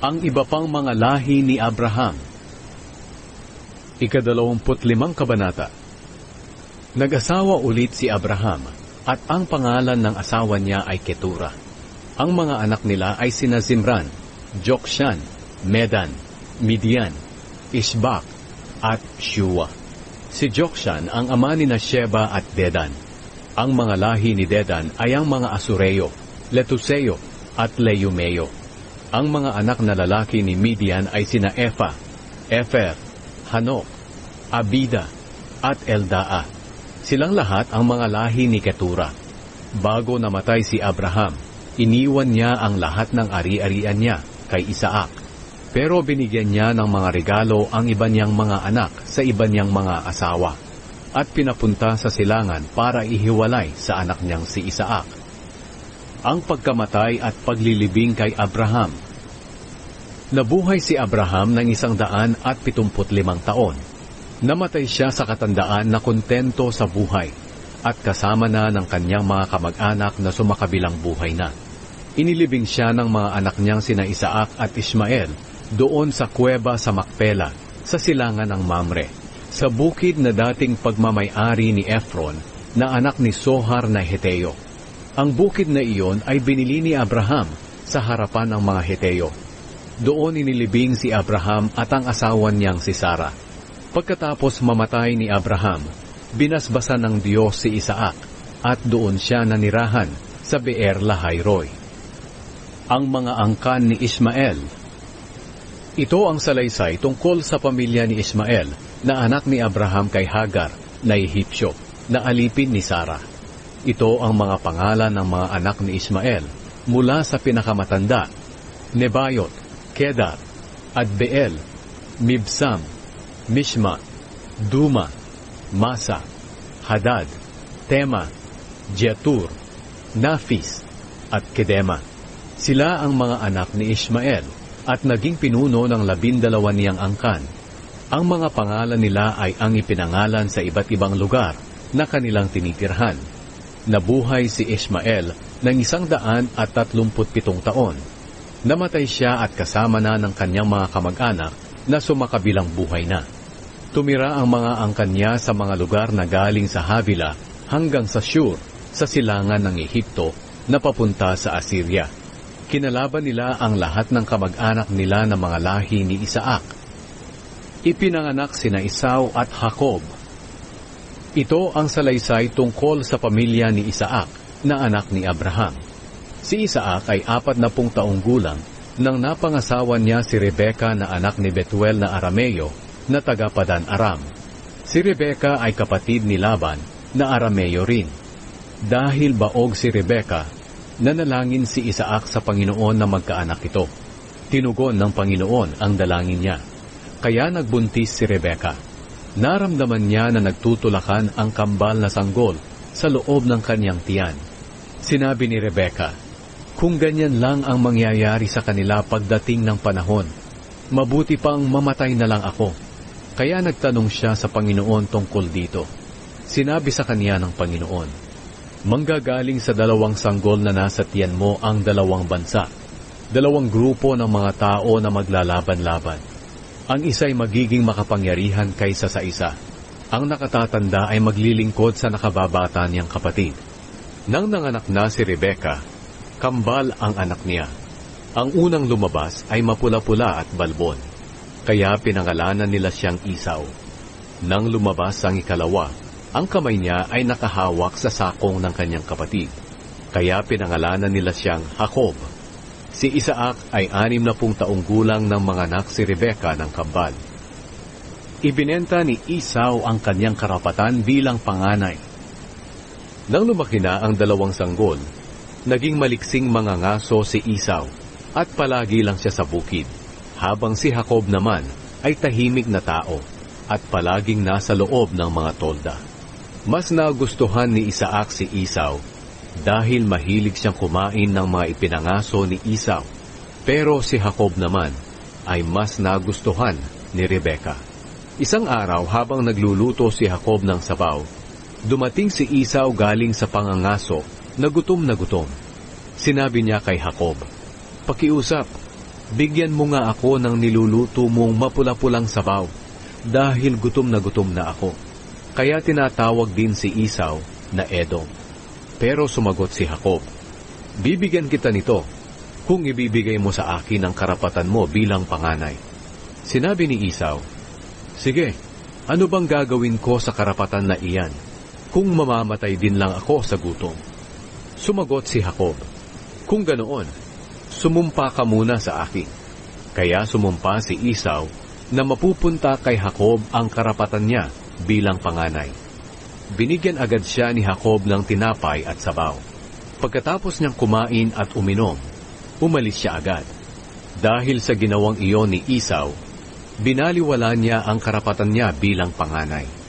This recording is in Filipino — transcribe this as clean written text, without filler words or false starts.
Ang iba pang mga lahi ni Abraham. Ika-25 kabanata. Nag-asawa ulit si Abraham, at ang pangalan ng asawa niya ay Ketura. Ang mga anak nila ay sina Zimran, Jokshan, Medan, Midian, Ishbak, at Shua. Si Jokshan ang ama ni Sheba at Dedan. Ang mga lahi ni Dedan ay ang mga Asureo, Letuseo, at Leumeo. Ang mga anak na lalaki ni Midian ay sina Efa, Efer, Hanok, Abida, at Eldaa. Silang lahat ang mga lahi ni Ketura. Bago namatay si Abraham, iniwan niya ang lahat ng ari-arian niya kay Isaac. Pero binigyan niya ng mga regalo ang iba niyang mga anak sa iba niyang mga asawa, at pinapunta sa silangan para ihiwalay sa anak niyang si Isaac. Ang pagkamatay at paglilibing kay Abraham. Nabuhay si Abraham ng 175 taon. Namatay siya sa katandaan na kontento sa buhay, at kasama na ng kanyang mga kamag-anak na sumakabilang buhay na. Inilibing siya ng mga anak niyang sina Isaac at Ismael doon sa kuweba sa Makpela, sa silangan ng Mamre, sa bukid na dating pagmamay-ari ni Efron, na anak ni Sohar na Heteo. Ang bukid na iyon ay binili ni Abraham sa harapan ng mga Heteo. Doon inilibing si Abraham at ang asawa niyang si Sarah. Pagkatapos mamatay ni Abraham, binasbasan ng Diyos si Isaac, at doon siya nanirahan sa Beer Lahai-Roi. Ang mga angkan ni Ismael. Ito ang salaysay tungkol sa pamilya ni Ismael, na anak ni Abraham kay Hagar, na Ehipsyo, na alipin ni Sarah. Ito ang mga pangalan ng mga anak ni Ismael, mula sa pinakamatanda: Nebayot, Kedar, Adbeel, Mibsam, Mishma, Duma, Masa, Hadad, Tema, Jetur, Nafis, at Kedema. Sila ang mga anak ni Ismael, at naging pinuno ng 12 niyang angkan. Ang mga pangalan nila ay ang ipinangalan sa iba't ibang lugar na kanilang tinitirhan. Nabuhay si Ismael ng 137 taon. Namatay siya at kasama na ng kanyang mga kamag-anak na sumakabilang buhay na. Tumira ang mga angkan niya sa mga lugar na galing sa Havila hanggang sa Shur, sa silangan ng Ehipto na papunta sa Assyria. Kinalaban nila ang lahat ng kamag-anak nila na mga lahi ni Isaac. Ipinanganak sina Esau at Jacob. Ito ang salaysay tungkol sa pamilya ni Isaac, na anak ni Abraham. Si Isaac ay 40 taong gulang nang napangasawa niya si Rebeka na anak ni Betuel na Arameo na taga Padan Aram. Si Rebeka ay kapatid ni Laban na Arameo rin. Dahil baog si Rebeka, nanalangin si Isaac sa Panginoon na magkaanak ito. Tinugon ng Panginoon ang dalangin niya. Kaya nagbuntis si Rebeka. Naramdaman niya na nagtutulakan ang kambal na sanggol sa loob ng kanyang tiyan. Sinabi ni Rebeka, "Kung ganyan lang ang mangyayari sa kanila pagdating ng panahon, mabuti pang mamatay na lang ako." Kaya nagtanong siya sa Panginoon tungkol dito. Sinabi sa kanya ng Panginoon, "Manggagaling sa 2 sanggol na nasa tiyan mo ang 2 bansa, 2 grupo ng mga tao na maglalaban-laban. Ang isa'y magiging makapangyarihan kaysa sa isa. Ang nakatatanda ay maglilingkod sa nakababata niyang kapatid." Nang nanganak na si Rebeka, kambal ang anak niya. Ang unang lumabas ay mapula-pula at balbon, kaya pinangalanan nila siyang Esau. Nang lumabas ang ikalawa, ang kamay niya ay nakahawak sa sakong ng kanyang kapatid, kaya pinangalanan nila siyang Jacob. Si Isaac ay 60 taong gulang nang manganak si Rebeka ng kambal. Ibinenta ni Esau ang kanyang karapatan bilang panganay. Nang lumaki na ang 2 sanggol, naging maliksing mga ngaso si Esau at palagi lang siya sa bukid, habang si Jacob naman ay tahimik na tao at palaging nasa loob ng mga tolda. Mas nagustuhan ni Isaac si Esau dahil mahilig siyang kumain ng mga ipinangaso ni Esau, pero si Jacob naman ay mas nagustuhan ni Rebeka. Isang araw habang nagluluto si Jacob ng sabaw, dumating si Esau galing sa pangangaso na gutom na gutom. Sinabi niya kay Jacob, "Pakiusap, bigyan mo nga ako ng niluluto mong mapula-pulang sabaw, dahil gutom na ako. Kaya tinatawag din si Esau na Edom. Pero sumagot si Jacob, bibigyan kita nito, kung ibibigay mo sa akin ang karapatan mo bilang panganay. Sinabi ni Esau, sige, ano bang gagawin ko sa karapatan na iyan, kung mamamatay din lang ako sa gutom? Sumagot si Jacob, kung ganoon, sumumpa ka muna sa akin. Kaya sumumpa si Esau na mapupunta kay Jacob ang karapatan niya bilang panganay. Binigyan agad siya ni Jacob ng tinapay at sabaw. Pagkatapos niyang kumain at uminom, umalis siya agad. Dahil sa ginawang iyon ni Esau, binaliwala niya ang karapatan niya bilang panganay.